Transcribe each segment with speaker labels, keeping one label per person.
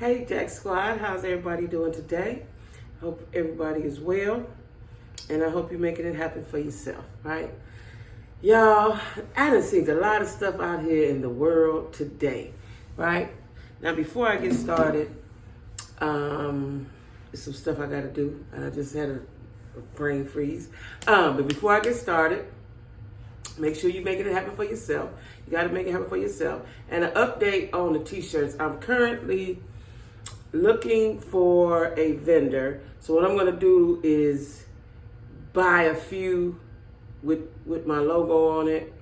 Speaker 1: Hey Jack Squad, how's everybody doing today? Hope everybody is well, and I hope you're making it happen for yourself, right? Y'all, I done seen a lot of stuff out here in the world today, right? Now before I get started, there's some stuff I gotta do, and I just had a brain freeze. But before I get started, make sure you're making it happen for yourself. You gotta make it happen for yourself. And an update on the t-shirts. I'm currently looking for a vendor. So what I'm gonna do is buy a few with my logo on it,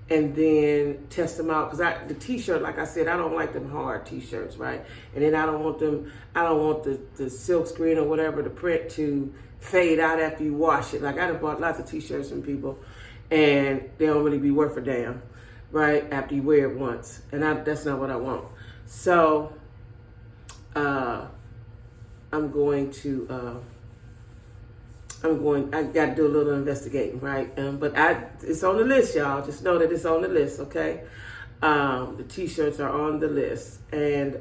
Speaker 1: and then test them out. Cause the t-shirt, like I said, I don't like them hard t-shirts, right? And then I don't want the silk screen or whatever, the print to fade out after you wash it. Like I done bought lots of t-shirts from people and they don't really be worth a damn, right? After you wear it once. And that's not what I want. So, I got to do a little investigating, right? But it's on the list, y'all. Just know that it's on the list, okay? The t-shirts are on the list. And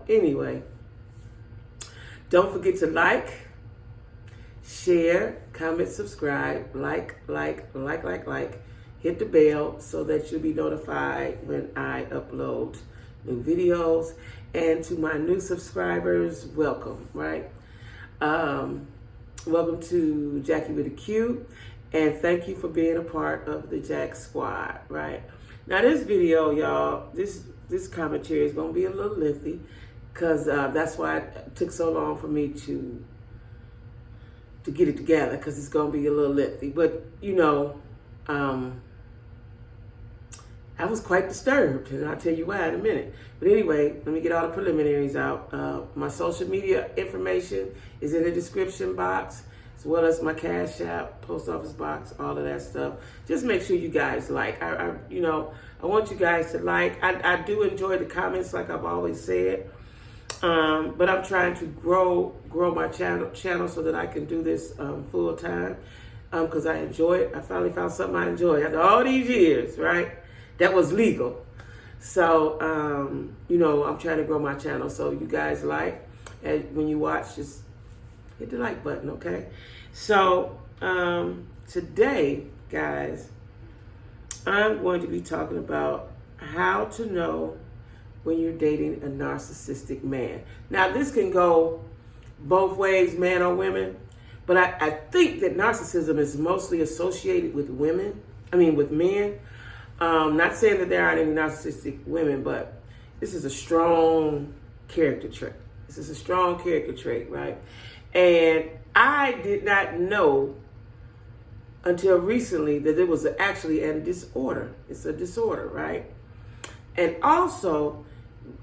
Speaker 1: anyway, don't forget to like, share, comment, subscribe, like. Hit the bell so that you'll be notified when I upload new videos. And to my new subscribers, welcome, right? Welcome to Jacquie with a Q, and thank you for being a part of the Jack Squad, right? Now this video, y'all, this commentary is gonna be a little lengthy, because that's why it took so long for me to get it together, because it's gonna be a little lengthy. But you know, I was quite disturbed, and I'll tell you why in a minute. But anyway, let me get all the preliminaries out. My social media information is in the description box, as well as my Cash App, post office box, all of that stuff. Just make sure you guys like. I want you guys to like. I do enjoy the comments, like I've always said. But I'm trying to grow my channel so that I can do this full time, because I enjoy it. I finally found something I enjoy after all these years, right? That was legal. So, I'm trying to grow my channel. So you guys like, and when you watch, just hit the like button, okay? So, today, guys, I'm going to be talking about how to know when you're dating a narcissistic man. Now, this can go both ways, man or women, but I think that narcissism is mostly associated with with men. Not saying that there aren't any narcissistic women, but this is a strong character trait. This is a strong character trait, right? And I did not know until recently that it was actually a disorder. It's a disorder, right? And also,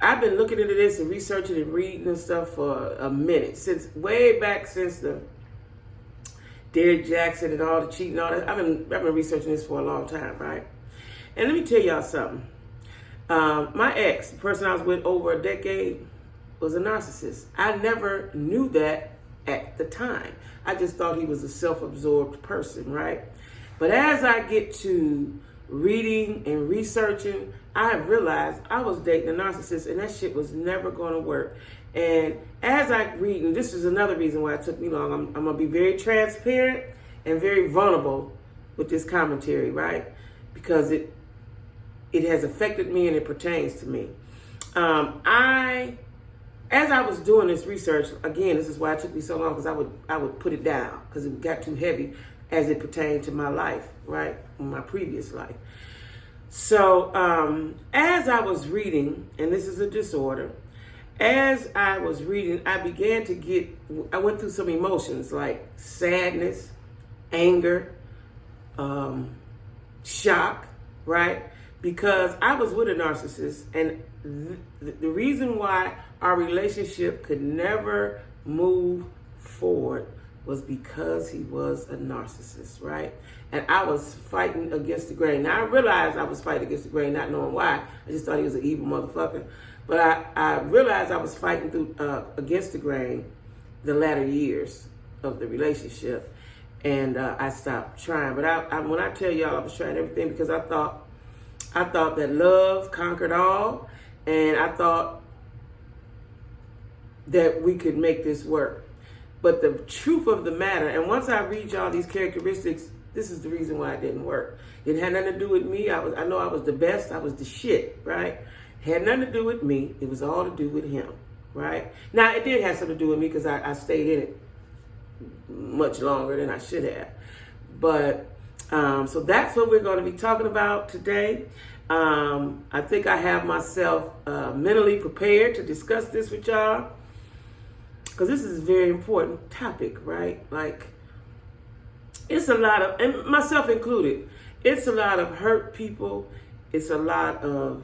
Speaker 1: I've been looking into this and researching and reading and stuff for a minute, way back since the Derrick Jackson and all the cheating and all that. I've been researching this for a long time, right? And let me tell y'all something. My ex, the person I was with over a decade, was a narcissist. I never knew that at the time. I just thought he was a self-absorbed person, right? But as I get to reading and researching, I have realized I was dating a narcissist, and that shit was never going to work. And as I read, and this is another reason why it took me long, I'm going to be very transparent and very vulnerable with this commentary, right? Because it has affected me and it pertains to me. As I was doing this research, again, this is why it took me so long, because I would put it down because it got too heavy as it pertained to my life, right? My previous life. So as I was reading, and this is a disorder, as I was reading, I went through some emotions like sadness, anger, shock, right? Because I was with a narcissist, and the reason why our relationship could never move forward was because he was a narcissist, right? And I was fighting against the grain. Now I realized I was fighting against the grain, not knowing why. I just thought he was an evil motherfucker. But I realized I was fighting against the grain the latter years of the relationship. And I stopped trying. But when I tell y'all I was trying everything, because I thought that love conquered all, and I thought that we could make this work. But the truth of the matter, and once I read y'all these characteristics, this is the reason why it didn't work. It had nothing to do with me. I know I was the best. I was the shit, right? It had nothing to do with me. It was all to do with him, right? Now, it did have something to do with me because I stayed in it much longer than I should have. But, so that's what we're going to be talking about today. I think I have myself mentally prepared to discuss this with y'all, because this is a very important topic, right? Like, it's a lot of, and myself included, it's a lot of hurt people. It's a lot of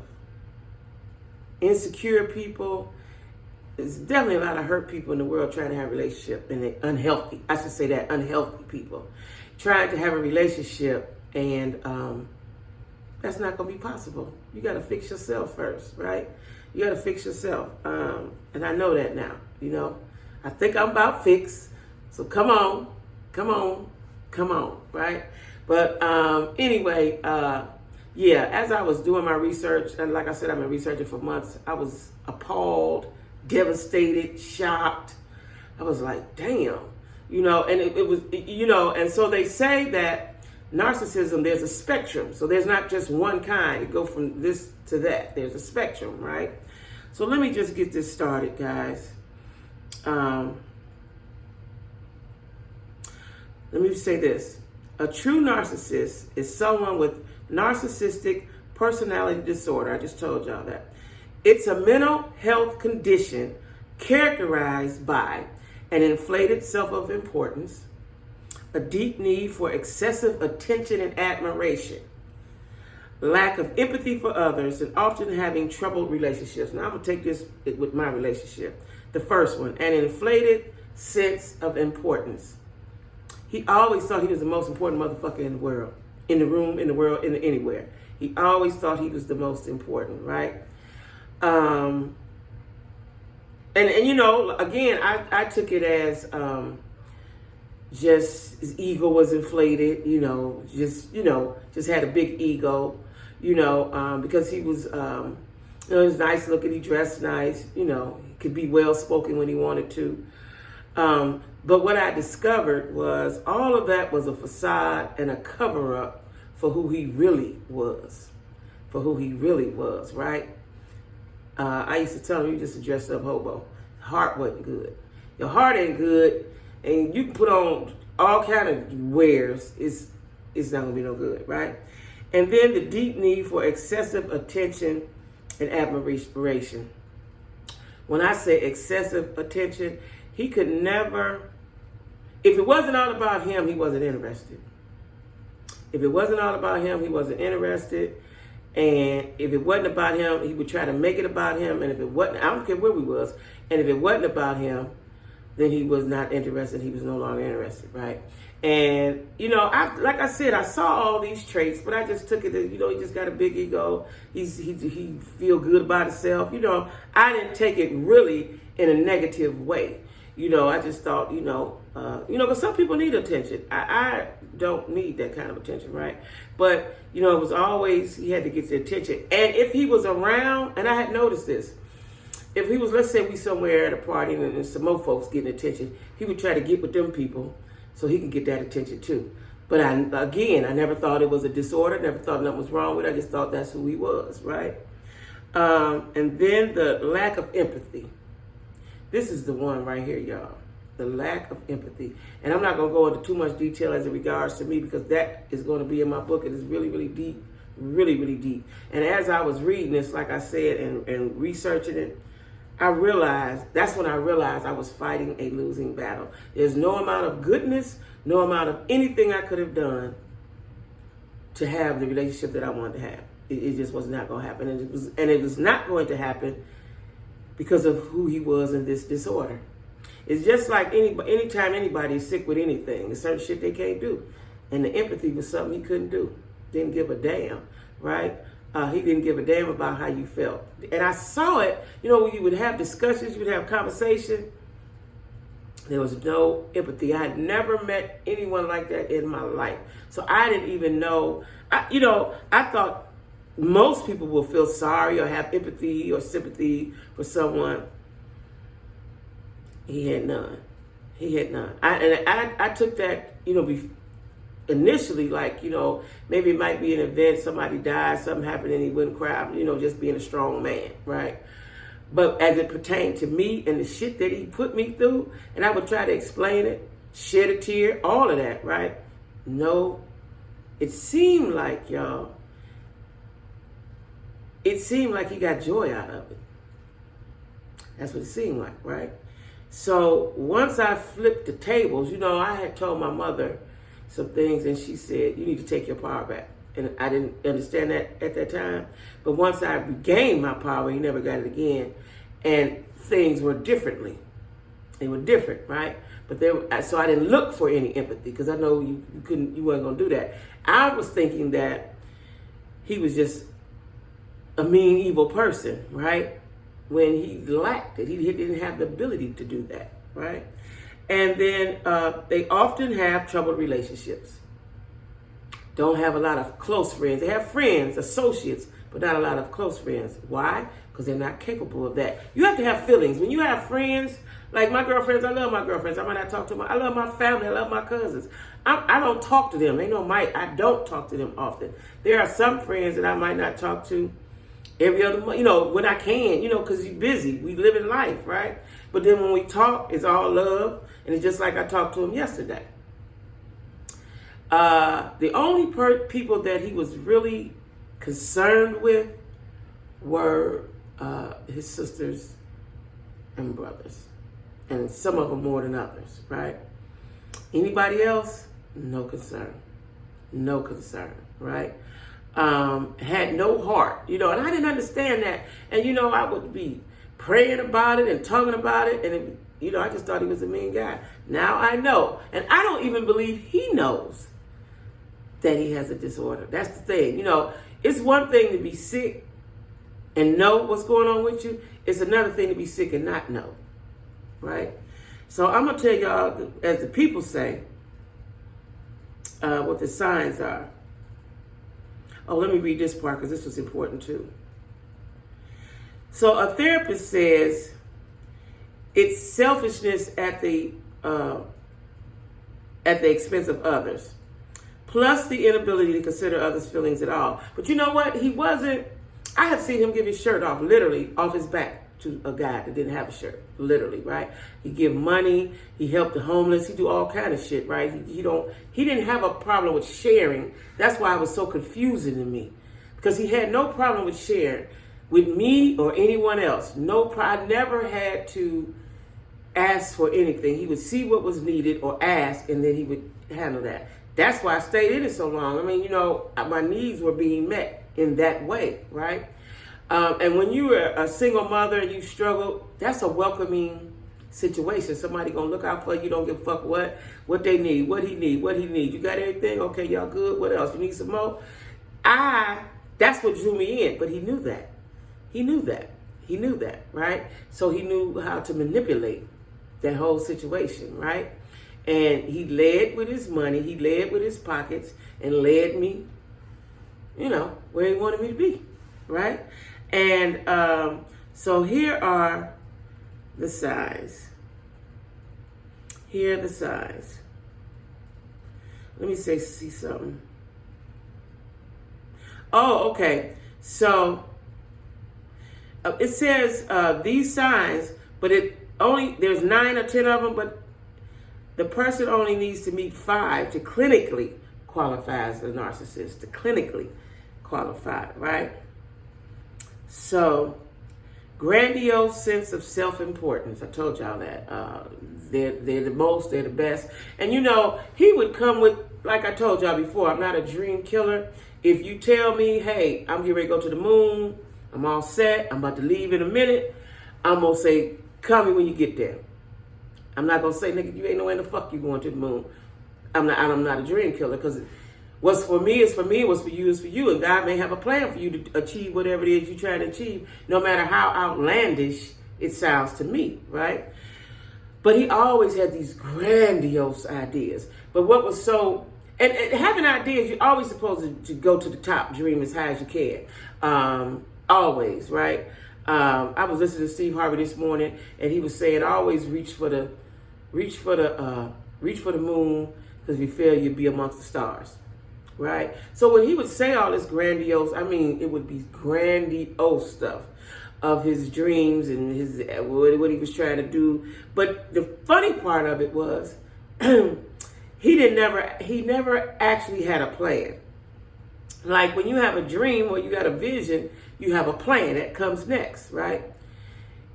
Speaker 1: insecure people. There's definitely a lot of hurt people in the world trying to have a relationship, and unhealthy, I should say that, unhealthy people trying to have a relationship, and that's not going to be possible. You got to fix yourself first, right? You got to fix yourself, and I know that now, you know. I think I'm about fixed, so come on, right? But anyway, yeah, as I was doing my research, and like I said, I've been researching for months, I was appalled, devastated, shocked. I was like, damn, you know, and it was, you know, and so they say that narcissism, there's a spectrum. So there's not just one kind. It goes from this to that. There's a spectrum, right? So let me just get this started, guys. Let me say this. A true narcissist is someone with narcissistic personality disorder. I just told y'all that. It's a mental health condition characterized by an inflated self of importance, a deep need for excessive attention and admiration, lack of empathy for others, and often having troubled relationships. Now I'm going to take this with my relationship. The first one, an inflated sense of importance. He always thought he was the most important motherfucker in the world, in the room, in the world, anywhere. He always thought he was the most important, right? And you know, again, I took it as just his ego was inflated, just had a big ego, because he was, he was nice looking, he dressed nice, he could be well spoken when he wanted to. But what I discovered was all of that was a facade and a cover up for who he really was, right? I used to tell him, you just a dressed up hobo. Heart wasn't good. Your heart ain't good, and you can put on all kind of wares. It's not gonna be no good, right? And then the deep need for excessive attention and admiration. When I say excessive attention, he could never, if it wasn't all about him, he wasn't interested. If it wasn't all about him, he wasn't interested. And if it wasn't about him, he would try to make it about him. And if it wasn't, I don't care where we was. And if it wasn't about him, then he was not interested. He was no longer interested, right? And, like I said, I saw all these traits, but I just took it as, he just got a big ego. He feel good about himself. I didn't take it really in a negative way. I just thought, because some people need attention. I don't need that kind of attention, right? But, it was always, he had to get the attention. And if he was around, and I had noticed this, if he was, let's say we somewhere at a party and some more folks getting attention, he would try to get with them people so he could get that attention too. But I never thought it was a disorder, never thought nothing was wrong with it. I just thought that's who he was, right? And then the lack of empathy. This is the one right here, y'all. The lack of empathy. And I'm not going to go into too much detail as it regards to me, because that is going to be in my book. It is really, really deep. Really, really deep. And as I was reading this, like I said, and researching it, that's when I realized I was fighting a losing battle. There's no amount of goodness, no amount of anything I could have done to have the relationship that I wanted to have. It just was not going to happen. And it was not going to happen because of who he was in this disorder. It's just like anytime anybody is sick with anything, there's certain shit they can't do. And the empathy was something he couldn't do. Didn't give a damn, right? He didn't give a damn about how you felt. And I saw it, when you would have discussions, you would have conversation. There was no empathy. I had never met anyone like that in my life. So I didn't even know, I thought most people will feel sorry or have empathy or sympathy for someone He had none. He had none. I took that, initially, like, maybe it might be an event, somebody died, something happened, and he wouldn't cry, just being a strong man, right? But as it pertained to me and the shit that he put me through, and I would try to explain it, shed a tear, all of that, right? No, it seemed like, y'all, he got joy out of it. That's what it seemed like, right? So once I flipped the tables, I had told my mother some things, and she said, you need to take your power back. And I didn't understand that at that time. But once I regained my power, he never got it again. And things were differently. They were different, right? But so I didn't look for any empathy, because I know you weren't going to do that. I was thinking that he was just a mean, evil person, right? When he lacked it. He didn't have the ability to do that, right? And then they often have troubled relationships. Don't have a lot of close friends. They have friends, associates, but not a lot of close friends. Why? Because they're not capable of that. You have to have feelings. When you have friends, like my girlfriends, I love my girlfriends. I might not talk to them. I love my family. I love my cousins. I don't talk to them. They know I don't talk to them often. There are some friends that I might not talk to every other month, when I can, because you're busy. We live in life, right? But then when we talk, it's all love. And it's just like I talked to him yesterday. The only people that he was really concerned with were his sisters and brothers. And some of them more than others, right? Anybody else? No concern. No concern, right? Had no heart, and I didn't understand that. And, I would be praying about it and talking about it. And, I just thought he was a mean guy. Now I know. And I don't even believe he knows that he has a disorder. That's the thing. It's one thing to be sick and know what's going on with you. It's another thing to be sick and not know, right? So I'm going to tell y'all, as the people say, what the signs are. Oh, let me read this part because this was important too. So a therapist says it's selfishness at the expense of others, plus the inability to consider others' feelings at all. But you know what? He wasn't. I have seen him give his shirt off, literally off his back, to a guy that didn't have a shirt, literally, right? He give money, he helped the homeless, he do all kind of shit, right? He didn't have a problem with sharing. That's why it was so confusing to me, because he had no problem with sharing with me or anyone else. I never had to ask for anything. He would see what was needed or ask, and then he would handle that. That's why I stayed in it so long. I mean, my needs were being met in that way, right? And when you were a single mother and you struggle, that's a welcoming situation. Somebody gonna look out for you. Don't give a fuck what they need, what he need. You got everything? Okay, y'all good. What else? You need some more? That's what drew me in. But he knew that. He knew that, right? So he knew how to manipulate that whole situation, right? And he led with his money. He led with his pockets and led me, where he wanted me to be, right? And so here are the signs. Here are the signs. Let me see something. Oh, okay. So it says these signs, but there's 9 or 10 of them, but the person only needs to meet 5 to clinically qualify as a narcissist, to clinically qualify, right? So, grandiose sense of self-importance. I told y'all that. They're the most, they're the best. And he would come with, like I told y'all before, I'm not a dream killer. If you tell me, hey, I'm getting ready to go to the moon, I'm all set, I'm about to leave in a minute, I'm going to say, call me when you get there. I'm not going to say, nigga, you ain't know when the fuck you going to the moon. I'm not a dream killer, because what's for me is for me, what's for you is for you. And God may have a plan for you to achieve whatever it is you're trying to achieve, no matter how outlandish it sounds to me, right? But he always had these grandiose ideas. But what was and having ideas, you're always supposed to go to the top, dream as high as you can. Always, right? I was listening to Steve Harvey this morning, and he was saying, always reach for the moon, because if you fail, you'll be amongst the stars, right? So when he would say all this grandiose, I mean, it would be grandiose stuff of his dreams and his what he was trying to do. But the funny part of it was, he never actually had a plan. Like when you have a dream or you got a vision, you have a plan that comes next, right?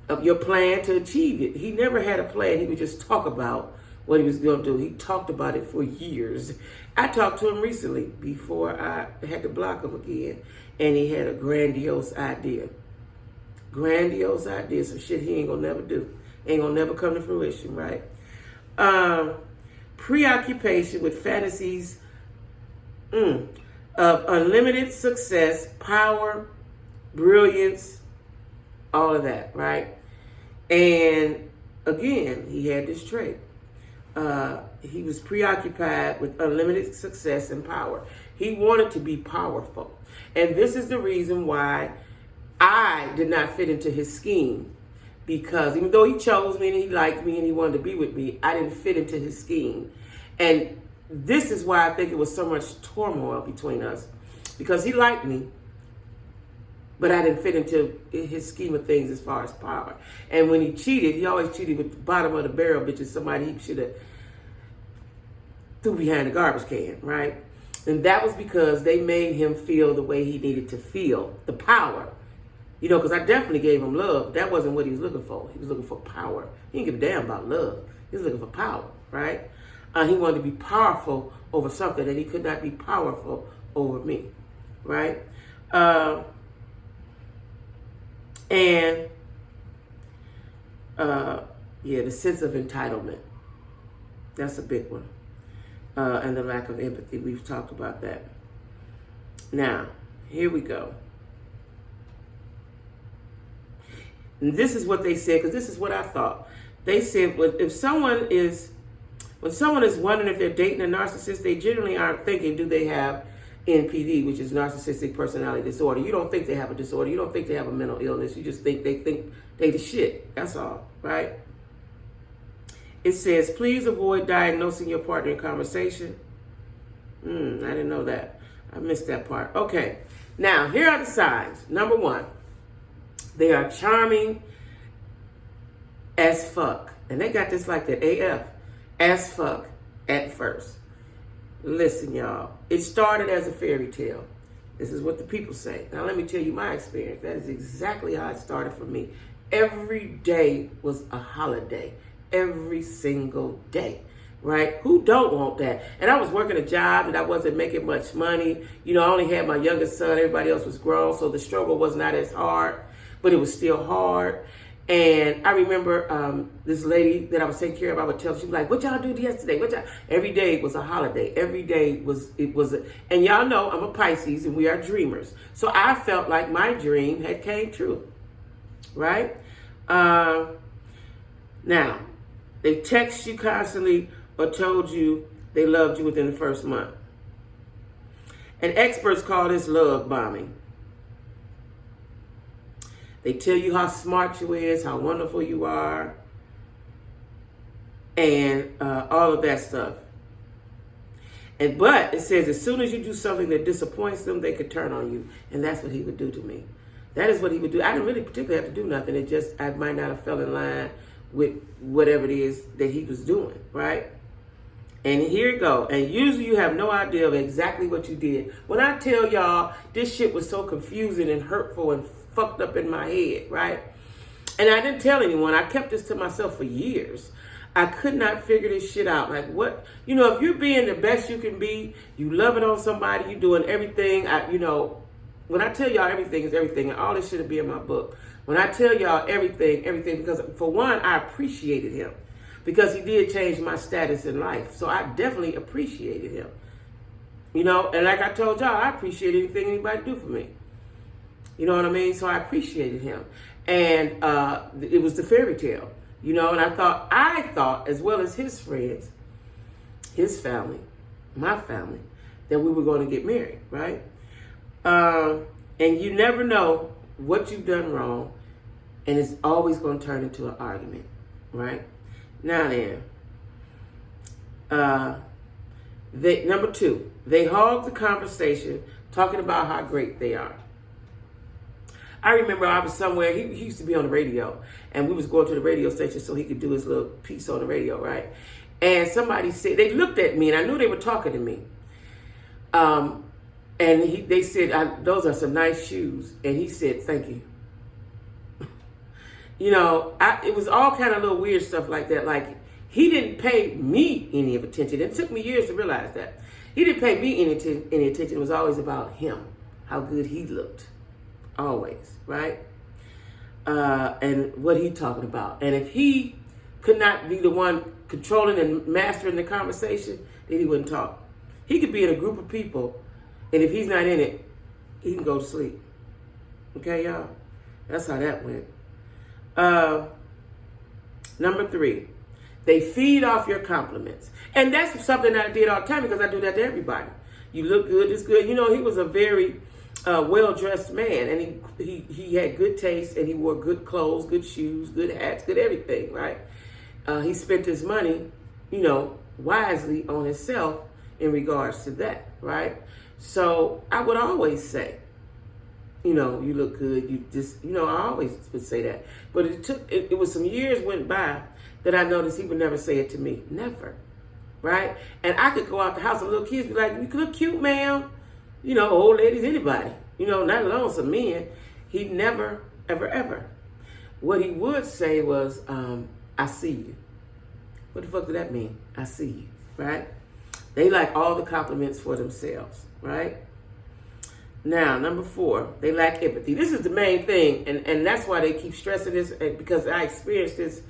Speaker 1: Of your plan to achieve it. He never had a plan. He would just talk about what he was going to do. He talked about it for years. I talked to him recently before I had to block him again, and he had a grandiose idea. Grandiose idea, some shit he ain't gonna never do. Ain't gonna never come to fruition, right? Preoccupation with fantasies of unlimited success, power, brilliance, all of that, right? And again, he had this trait. He was preoccupied with unlimited success and power. He wanted to be powerful. And this is the reason why I did not fit into his scheme. Because even though he chose me and he liked me and he wanted to be with me, I didn't fit into his scheme. And this is why I think it was so much turmoil between us. Because he liked me, but I didn't fit into his scheme of things as far as power. And when he cheated, he always cheated with the bottom of the barrel, which is somebody he should have threw behind the garbage can, right? And that was because they made him feel the way he needed to feel, the power. You know, because I definitely gave him love. That wasn't what he was looking for. He was looking for power. He didn't give a damn about love. He was looking for power, right? He wanted to be powerful over something, and he could not be powerful over me, right? The sense of entitlement. That's a big one. And the lack of empathy. We've talked about that. Now, here we go. And this is what they said, because this is what I thought. They said, when someone is wondering if they're dating a narcissist, they generally aren't thinking, do they have NPD, which is narcissistic personality disorder. You don't think they have a disorder. You don't think they have a mental illness. You just think they the shit. That's all, right? It says, please avoid diagnosing your partner in conversation. I didn't know that. I missed that part. Okay. Now, here are the signs. Number one, they are charming as fuck. And they got this like that, AF. As fuck at first. Listen, y'all. It started as a fairy tale. This is what the people say. Now, let me tell you my experience. That is exactly how it started for me. Every day was a holiday. Every single day, right? Who don't want that? And I was working a job and I wasn't making much money. You know, I only had my youngest son. Everybody else was grown, so the struggle was not as hard, but it was still hard. And I remember this lady that I was taking care of, I would tell her, she was like, what y'all do yesterday? Every day was a holiday. Every day and y'all know I'm a Pisces and we are dreamers. So I felt like my dream had came true, right? Now, they text you constantly or told you they loved you within the first month. And experts call this love bombing. They tell you how smart you is, how wonderful you are, and all of that stuff. But it says as soon as you do something that disappoints them, they could turn on you. And that's what he would do to me. That is what he would do. I didn't really particularly have to do nothing. It just, I might not have fell in line with whatever it is that he was doing, right? And here you go. And usually you have no idea of exactly what you did. When I tell y'all, this shit was so confusing and hurtful and fucked up in my head, right? And I didn't tell anyone. I kept this to myself for years. I could not figure this shit out. Like what, you know, if you're being the best you can be, you love it on somebody, you doing everything, when I tell y'all everything is everything, and all this shit will be in my book. When I tell y'all everything, because for one, I appreciated him because he did change my status in life. So I definitely appreciated him, you know, and like I told y'all, I appreciate anything anybody do for me. You know what I mean? So I appreciated him. And it was the fairy tale, you know, and I thought, as well as his friends, his family, my family, that we were going to get married, right? And you never know what you've done wrong And it's always going to turn into an argument, right? Now then, number 2, they hog the conversation talking about how great they are. I remember I was somewhere, he used to be on the radio, and we was going to the radio station so he could do his little piece on the radio, right? And somebody said, they looked at me, and I knew they were talking to me. And they said, those are some nice shoes. And he said, thank you. You know, it was all kind of little weird stuff like that. Like, he didn't pay me any of attention. It took me years to realize that. He didn't pay me any attention. It was always about him, how good he looked. Always, right? And what he talking about. And if he could not be the one controlling and mastering the conversation, then he wouldn't talk. He could be in a group of people, and if he's not in it, he can go to sleep. Okay, y'all? That's how that went. Number 3, they feed off your compliments. And that's something that I did all the time because I do that to everybody. You look good, it's good. You know, he was a very well-dressed man, and he had good taste, and he wore good clothes, good shoes, good hats, good everything, right? He spent his money, you know, wisely on himself in regards to that, right? So I would always say, you know, you look good, you just, you know, I always would say that. But it was some years went by that I noticed he would never say it to me. Never, right? And I could go out the house and little kids be like, you look cute, ma'am. You know, old ladies, anybody. You know, not alone some men. He never, ever, ever. What he would say was, I see you. What the fuck did that mean? I see you, right? They like all the compliments for themselves, right? Now, number 4, they lack empathy. This is the main thing, and that's why they keep stressing this, because I experienced this,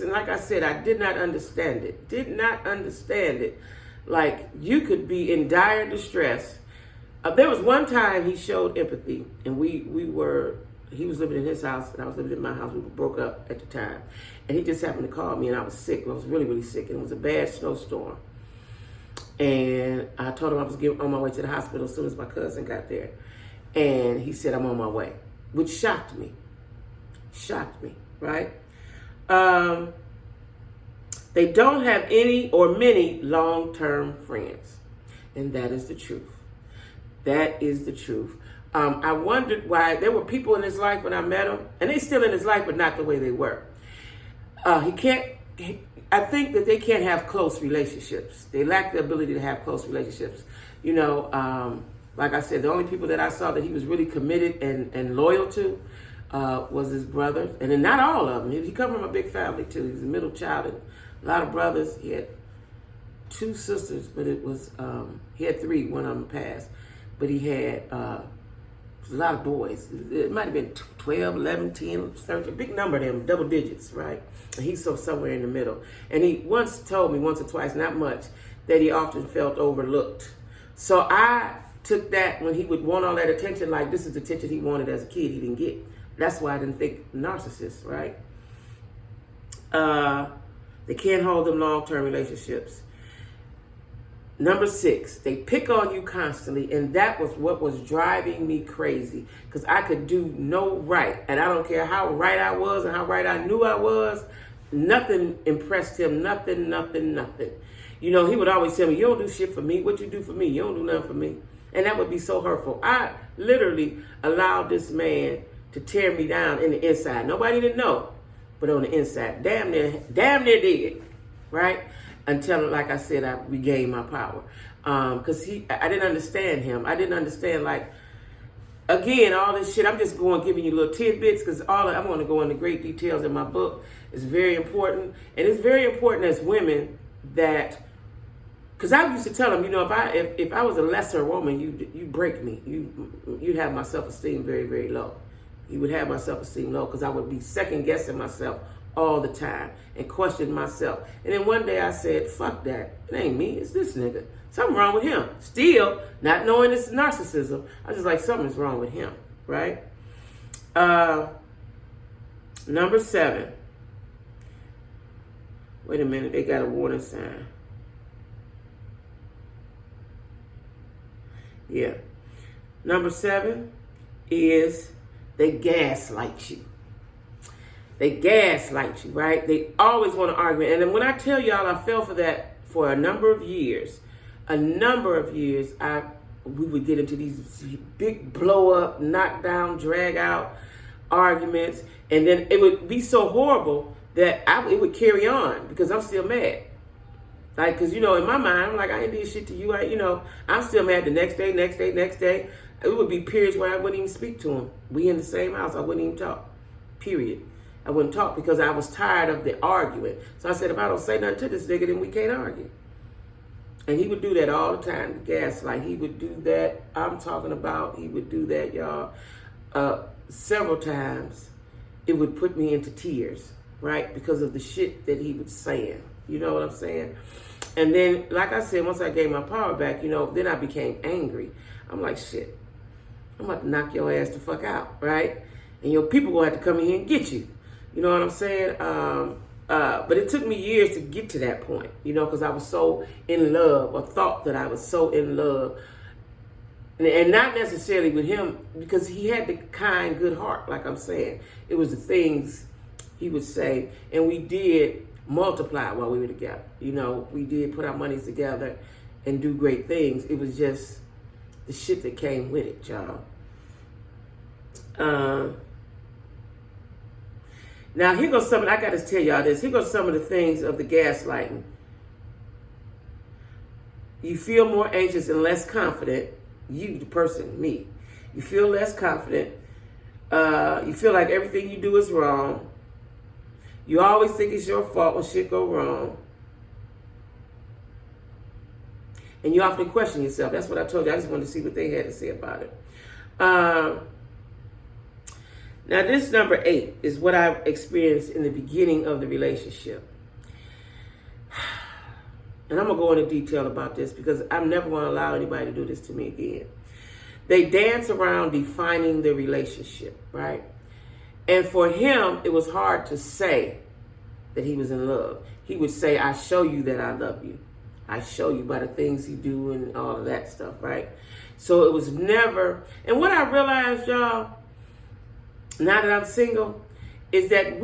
Speaker 1: and like I said, I did not understand it. Did not understand it. Like, you could be in dire distress. There was one time he showed empathy, and he was living in his house, and I was living in my house. We broke up at the time. And he just happened to call me, and I was sick. I was really, really sick, and it was a bad snowstorm. And I told him I was on my way to the hospital as soon as my cousin got there. And he said, I'm on my way, which shocked me. Shocked me, right? They don't have any or many long-term friends. And that is the truth. That is the truth. I wondered why there were people in his life when I met him, and they're still in his life, but not the way they were. I think that they can't have close relationships. They lack the ability to have close relationships. You know, like I said, the only people that I saw that he was really committed and loyal to was his brothers. And then not all of them. He come from a big family, too. He was a middle child. And a lot of brothers. He had 2 sisters, but it was, he had 3. One of them passed. But he had a lot of boys. It might have been 12, 11, 10, 13, a big number of them, double digits, right? And he's somewhere in the middle. And he once told me, once or twice, not much, that he often felt overlooked. So I took that when he would want all that attention, like this is the attention he wanted as a kid, he didn't get. That's why I didn't think narcissist, right? They can't hold them long-term relationships. Number 6, they pick on you constantly, and that was what was driving me crazy, because I could do no right, and I don't care how right I was and how right I knew I was, nothing impressed him, nothing. You know, he would always tell me, you don't do shit for me, what you do for me, you don't do nothing for me, and that would be so hurtful. I literally allowed this man to tear me down in the inside. Nobody didn't know, but on the inside, damn near did, right? Until, like I said, I regained my power. Because I didn't understand him. I didn't understand, like, again, all this shit. I'm just giving you little tidbits, because I'm going to go into great details in my book. It's very important. And it's very important as women that, because I used to tell them, you know, if I was a lesser woman, you break me. You'd have my self-esteem very, very low. You would have my self-esteem low, because I would be second-guessing myself all the time and question myself. And then one day I said, fuck that. It ain't me, it's this nigga. Something wrong with him. Still, not knowing it's narcissism, I was just like, something's wrong with him, right? Number 7. Wait a minute, they got a warning sign. Yeah. Number 7 is They gaslight you. They gaslight you, right? They always want to argue. And then when I tell y'all I fell for that for a number of years, we would get into these big blow up, knock down, drag out arguments. And then it would be so horrible that it would carry on because I'm still mad. Like, because, in my mind, I'm like, I ain't did shit to you. I'm still mad the next day. It would be periods where I wouldn't even speak to him. We in the same house. I wouldn't even talk. Period. I wouldn't talk because I was tired of the arguing. So I said, if I don't say nothing to this nigga, then we can't argue. And he would do that all the time. Gaslight. He would do that. I'm talking about he would do that, y'all. Several times. It would put me into tears, right? Because of the shit that he was saying. You know what I'm saying? And then, like I said, once I gave my power back, then I became angry. I'm like, shit, I'm about to knock your ass the fuck out, right? And your people gonna have to come in here and get you. You know what I'm saying? But it took me years to get to that point, because I was so in love, or thought that I was so in love. And not necessarily with him, because he had the kind, good heart, like I'm saying. It was the things he would say, and we did multiply while we were together. We did put our monies together and do great things. It was just the shit that came with it, y'all. Now, here goes something, I got to tell y'all this. Here goes some of the things of the gaslighting. You feel more anxious and less confident. You, the person, me. You feel less confident. You feel like everything you do is wrong. You always think it's your fault when shit go wrong. And you often question yourself. That's what I told you. I just wanted to see what they had to say about it. Now, this number 8 is what I experienced in the beginning of the relationship. And I'm going to go into detail about this because I'm never going to allow anybody to do this to me again. They dance around defining the relationship, right? And for him, it was hard to say that he was in love. He would say, I show you that I love you. I show you by the things he do and all of that stuff, right? So it was never, and what I realized, y'all, now that I'm single, is that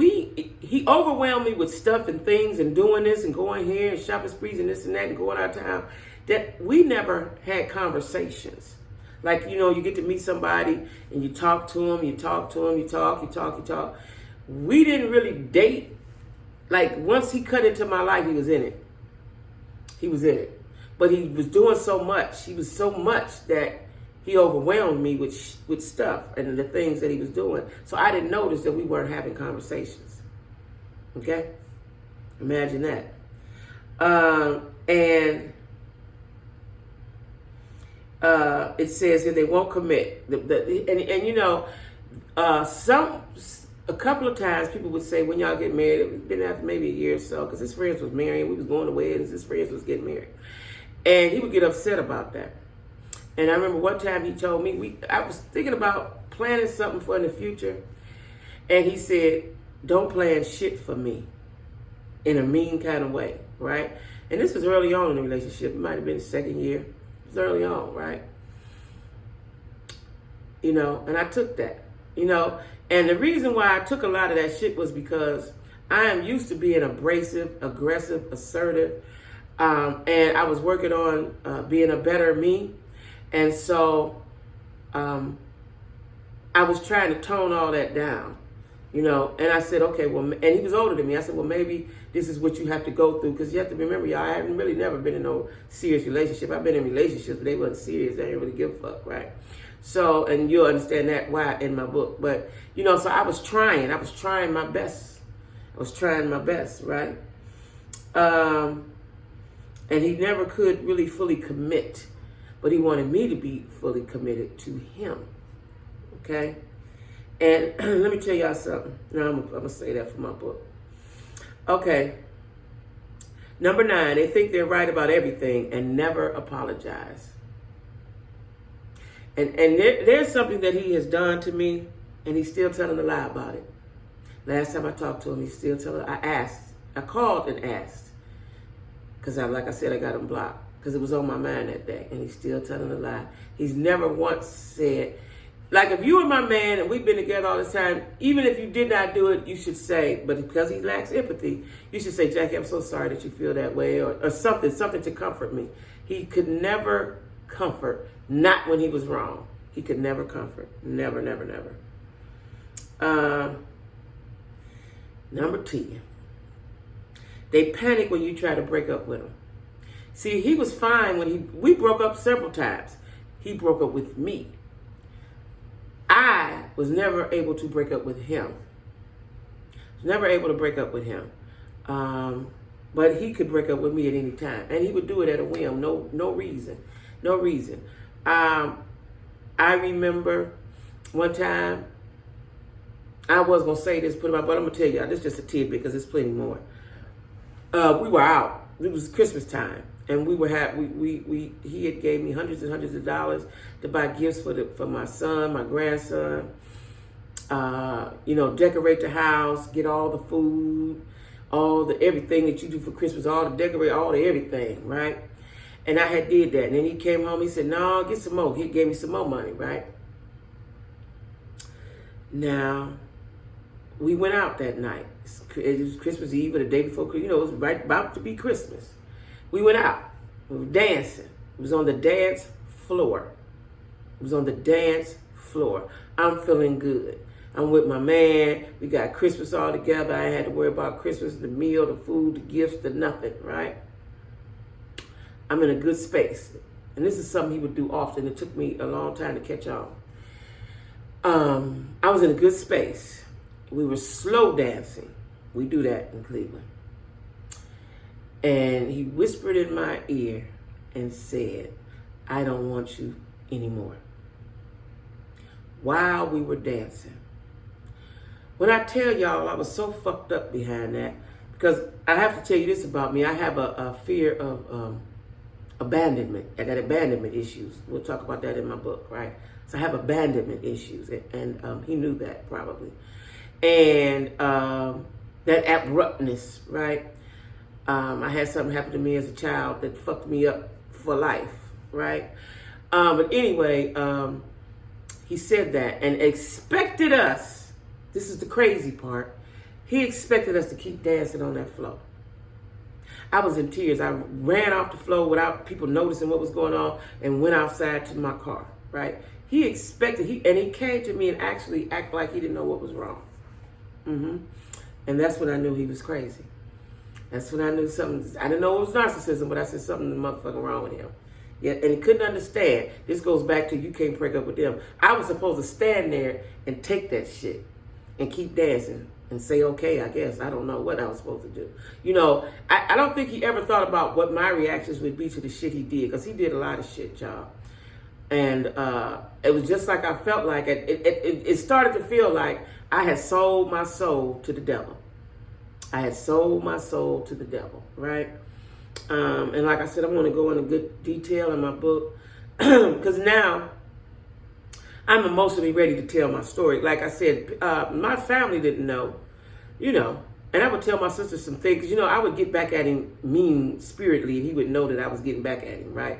Speaker 1: he overwhelmed me with stuff and things and doing this and going here and shopping sprees and this and that and going out of town, that we never had conversations. Like, you get to meet somebody and you talk to them, you talk. We didn't really date. Like, once he cut into my life, he was in it. But he was doing so much. He was so much that he overwhelmed me with stuff and the things that he was doing. So I didn't notice that we weren't having conversations. Okay? Imagine that. It says that they won't commit. A couple of times people would say, when y'all get married, it's been after maybe a year or so, because his friends was marrying, we was going to weddings, his friends was getting married. And he would get upset about that. And I remember one time he told me, I was thinking about planning something for in the future. And he said, don't plan shit for me in a mean kind of way, right? And this was early on in the relationship. It might have been the second year. It was early on, right? And I took that, And the reason why I took a lot of that shit was because I am used to being abrasive, aggressive, assertive. And I was working on being a better me. And so I was trying to tone all that down, and I said, okay, well, and he was older than me. I said, well, maybe this is what you have to go through, because you have to remember, y'all, I haven't really never been in no serious relationship. I've been in relationships, but they wasn't serious. They didn't really give a fuck, right? So, and you'll understand that why in my book. But, so I was trying my best. Right? And he never could really fully commit. But he wanted me to be fully committed to him. Okay? And let me tell y'all something. Now I'm going to say that for my book. Okay. Number 9, they think they're right about everything and never apologize. And there's something that he has done to me, and he's still telling a lie about it. Last time I talked to him, he's still telling. I called and asked, because like I said, I got him blocked because it was on my mind that day, and he's still telling a lie. He's never once said Like if you were my man and we've been together all this time, even if you did not do it, you should say, but because he lacks empathy, you should say, Jacquie, I'm so sorry that you feel that way, or something to comfort me. He could never comfort, not when he was wrong. He could never comfort. Never, never, never. Number 10. They panic when you try to break up with them. See, he was fine when we broke up several times. He broke up with me. I was never able to break up with him. Never able to break up with him. But he could break up with me at any time. And he would do it at a whim. No reason. No reason. I remember one time, I was going to say this, but I'm going to tell you, this is just a tidbit because there's plenty more. We were out. It was Christmas time. And he had gave me hundreds and hundreds of dollars to buy gifts for my son, my grandson. Decorate the house, get all the food, everything that you do for Christmas, all the decorate, all the everything, right? And I had did that. And then he came home, he said, no, get some more. He gave me some more money, right? Now, we went out that night. It was Christmas Eve or the day before, it was right about to be Christmas. We went out. We were dancing. It was on the dance floor. I'm feeling good. I'm with my man. We got Christmas all together. I had to worry about Christmas, the meal, the food, the gifts, the nothing, right? I'm in a good space. And this is something he would do often. It took me a long time to catch on. I was in a good space. We were slow dancing. We do that in Cleveland. And he whispered in my ear and said, I don't want you anymore. While we were dancing. When I tell y'all, I was so fucked up behind that, because I have to tell you this about me. I have a fear of abandonment. I got abandonment issues. We'll talk about that in my book, right? So I have abandonment issues, and he knew that probably. And that abruptness, right? I had something happen to me as a child that fucked me up for life, right? But anyway, he said that and expected us, this is the crazy part, he expected us to keep dancing on that floor. I was in tears. I ran off the floor without people noticing what was going on and went outside to my car, right? He expected, and he came to me and actually acted like he didn't know what was wrong. And that's when I knew he was crazy. That's when I knew something. I didn't know it was narcissism, but I said something motherfucking wrong with him. Yeah, and he couldn't understand. This goes back to you can't break up with them. I was supposed to stand there and take that shit and keep dancing and say, okay, I guess. I don't know what I was supposed to do. I don't think he ever thought about what my reactions would be to the shit he did, because he did a lot of shit, y'all. And it was just like I felt like it started to feel like I had sold my soul to the devil. I had sold my soul to the devil, right? And like I said, I want to go into good detail in my book because now I'm emotionally ready to tell my story. Like I said, my family didn't know, and I would tell my sister some things. I would get back at him mean-spiritedly, and he would know that I was getting back at him, right?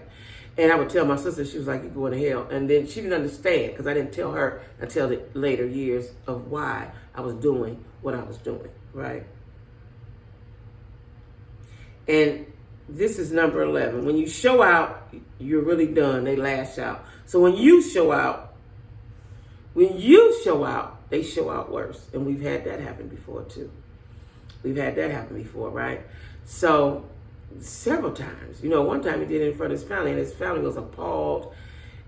Speaker 1: And I would tell my sister, she was like, you're going to hell. And then she didn't understand because I didn't tell her until the later years of why I was doing what I was doing, right? And this is number 11. When you show out, you're really done. They lash out. So when you show out, they show out worse. And we've had that happen before too. Right? So several times, one time he did it in front of his family, and his family was appalled.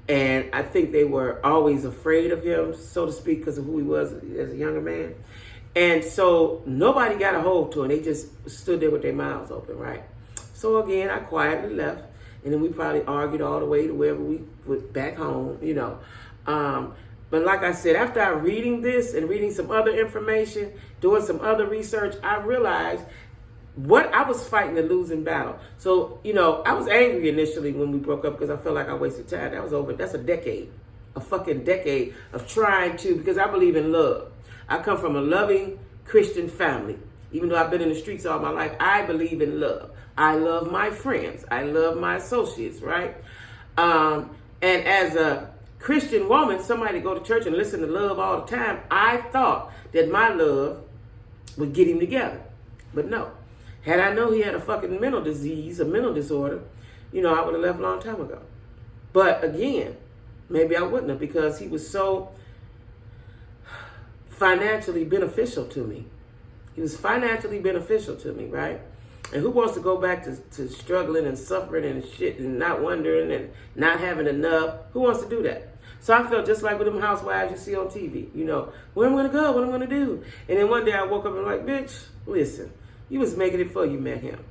Speaker 1: And I think they were always afraid of him, so to speak, because of who he was as a younger man. And so nobody got a hold to him. They just stood there with their mouths open, right? So again, I quietly left. And then we probably argued all the way to wherever we went back home, But like I said, after reading this and reading some other information, doing some other research, I realized what I was fighting a losing battle. So, I was angry initially when we broke up because I felt like I wasted time. That was over. That's a fucking decade of trying to, because I believe in love. I come from a loving Christian family. Even though I've been in the streets all my life, I believe in love. I love my friends. I love my associates, right? And as a Christian woman, somebody to go to church and listen to love all the time, I thought that my love would get him together. But no. Had I known he had a fucking mental disease, a mental disorder, you know, I would have left a long time ago. But again, maybe I wouldn't have, because he was so financially beneficial to me. He was financially beneficial to me, right? And who wants to go back to struggling and suffering and shit and not wondering and not having enough? Who wants to do that? So I felt just like with them housewives you see on TV, you know, where I'm going to go, what I'm going to do. And then one day I woke up and like, bitch, listen, you was making it before you met him,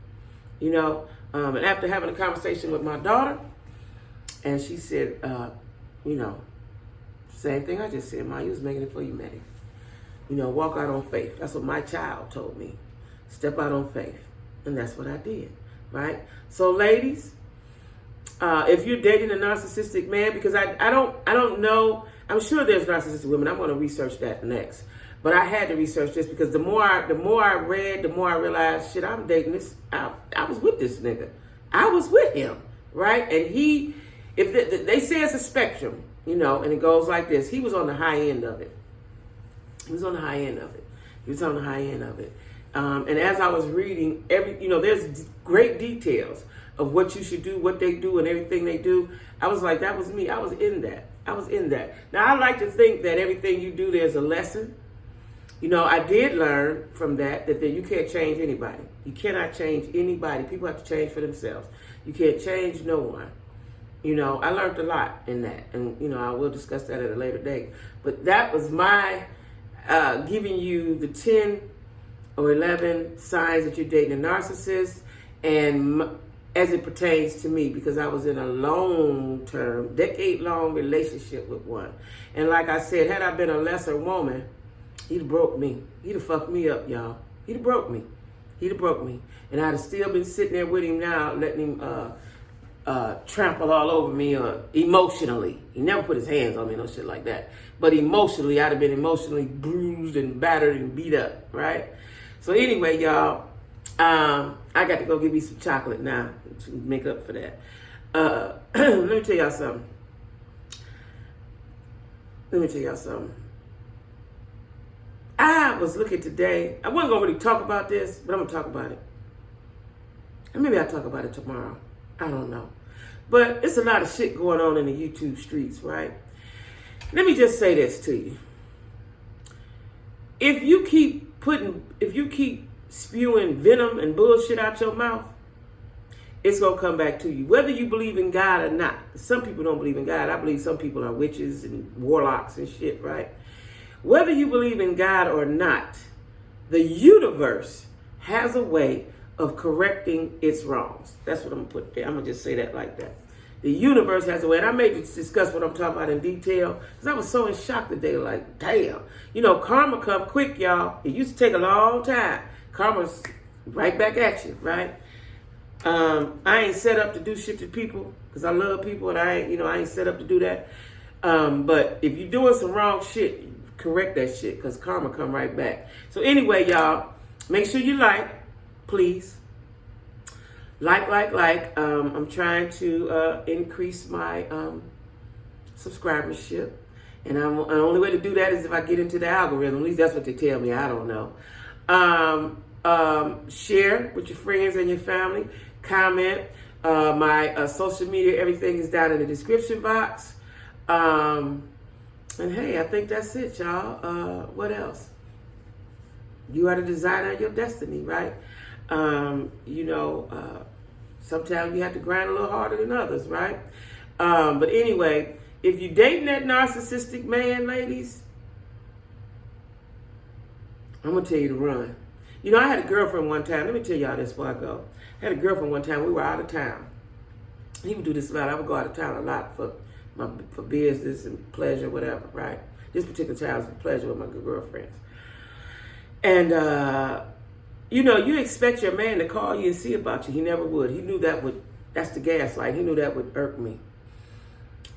Speaker 1: you know. And after having a conversation with my daughter, and she said, you know, same thing I just said, Ma, you was making it before you met him. You know, walk out on faith. That's what my child told me. Step out on faith. And that's what I did, right? So ladies, if you're dating a narcissistic man, because I don't know, I'm sure there's narcissistic women. I'm going to research that next. But I had to research this because the more I read, the more I realized, shit, I'm dating this. I was with this nigga. I was with him, right? And he, if they say it's a spectrum, you know, and it goes like this. He was on the high end of it. He was on the high end of it. He was on the high end of it. And as I was reading, there's great details of what you should do, what they do, and everything they do. I was like, that was me. I was in that. Now, I like to think that everything you do, there's a lesson. You know, I did learn from that you can't change anybody. You cannot change anybody. People have to change for themselves. You can't change no one. You know, I learned a lot in that. And, you know, I will discuss that at a later date. But that was my giving you the 10 or 11 signs that you're dating a narcissist, and as it pertains to me, because I was in a long-term, decade-long relationship with one. And like I said, had I been a lesser woman, he'd have broke me. He'd have fucked me up, y'all. He'd have broke me. And I'd have still been sitting there with him now, letting him trample all over me emotionally. He never put his hands on me, no shit like that. But emotionally, I'd have been emotionally bruised and battered and beat up, right? So anyway, y'all, I got to go get me some chocolate now to make up for that. Let me tell y'all something. I was looking today. I wasn't going to really talk about this, but I'm going to talk about it. And maybe I'll talk about it tomorrow. I don't know. But it's a lot of shit going on in the YouTube streets, right? Let me just say this to you. If you keep spewing venom and bullshit out your mouth, it's going to come back to you. Whether you believe in God or not. Some people don't believe in God. I believe some people are witches and warlocks and shit, right? Whether you believe in God or not, the universe has a way of correcting its wrongs. That's what I'm going to put there. I'm going to just say that like that. The universe has a way. And I may discuss what I'm talking about in detail, because I was so in shock today, like, damn. You know, karma come quick, y'all. It used to take a long time. Karma's right back at you, right? I ain't set up to do shit to people, because I love people, and I ain't set up to do that. But if you're doing some wrong shit, correct that shit, because karma come right back. So anyway, y'all, make sure you please. Like. I'm trying to increase my subscribership. And the only way to do that is if I get into the algorithm. At least that's what they tell me. I don't know. Share with your friends and your family. Comment. My social media, everything is down in the description box. And hey, I think that's it, y'all. What else? You are the designer of your destiny, right? Sometimes you have to grind a little harder than others, right? But anyway, if you're dating that narcissistic man, ladies, I'm going to tell you to run. You know, I had a girlfriend one time. Let me tell y'all this before I go. I had a girlfriend one time. We were out of town. He would do this a lot. I would go out of town a lot for business and pleasure, whatever, right? This particular time was for pleasure with my good girlfriends. And, you expect your man to call you and see about you. He never would. He knew that's the gaslight. He knew that would irk me.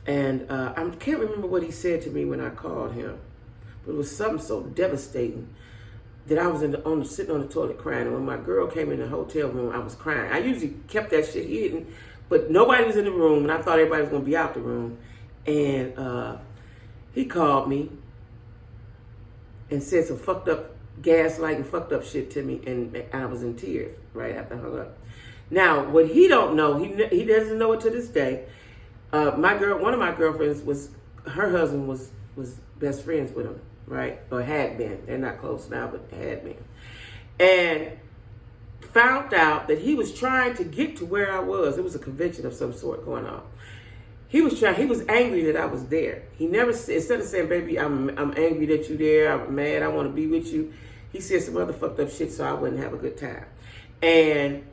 Speaker 1: And I can't remember what he said to me when I called him. But it was something so devastating that I was sitting on the toilet crying. And when my girl came in the hotel room, I was crying. I usually kept that shit hidden, but nobody was in the room, and I thought everybody was going to be out the room. And he called me and said some fucked up gaslighting, fucked up shit to me, and I was in tears right after I hung up. Now, what he don't know, he doesn't know it to this day. One of my girlfriends her husband was best friends with him, right? Or had been. They're not close now, but had been. And found out that he was trying to get to where I was. It was a convention of some sort going on. He was angry that I was there. He never, instead of saying, baby, I'm angry that you're there, I'm mad, I want to be with you, he said some other fucked up shit so I wouldn't have a good time. And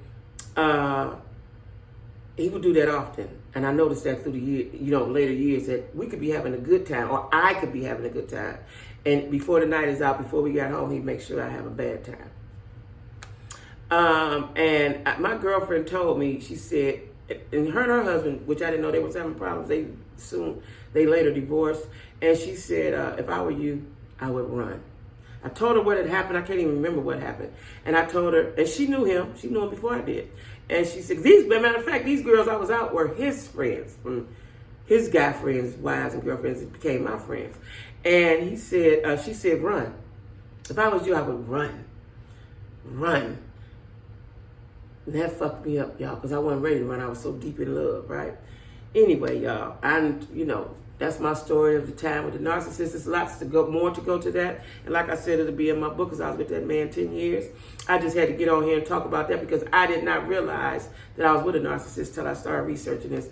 Speaker 1: he would do that often. And I noticed that through the later years, that we could be having a good time, or I could be having a good time. And before the night is out, before we got home, he'd make sure I have a bad time. And my girlfriend told me, she said, and her husband, which I didn't know they was having problems, they later divorced. And she said, if I were you, I would run. I told her what had happened. I can't even remember what happened. And I told her, and she knew him. She knew him before I did. And she said, matter of fact, these girls I was out were his friends, from his guy friends, wives and girlfriends, that became my friends. And he said, she said, run. If I was you, I would run. Run. And that fucked me up, y'all, because I wasn't ready to run. I was so deep in love, right? Anyway, y'all, that's my story of the time with the narcissist. There's lots more to go to that. And like I said, it'll be in my book, because I was with that man 10 years. I just had to get on here and talk about that, because I did not realize that I was with a narcissist till I started researching this.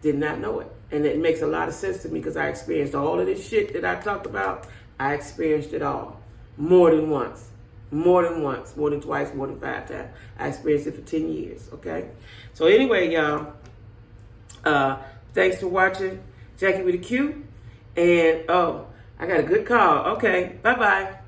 Speaker 1: Did not know it. And it makes a lot of sense to me, because I experienced all of this shit that I talked about. I experienced it all. More than once. More than once, more than twice, more than 5 times. I experienced it for 10 years, okay? So anyway, y'all, thanks for watching Jacquie with a Q. And, I got a good call. Okay, bye-bye.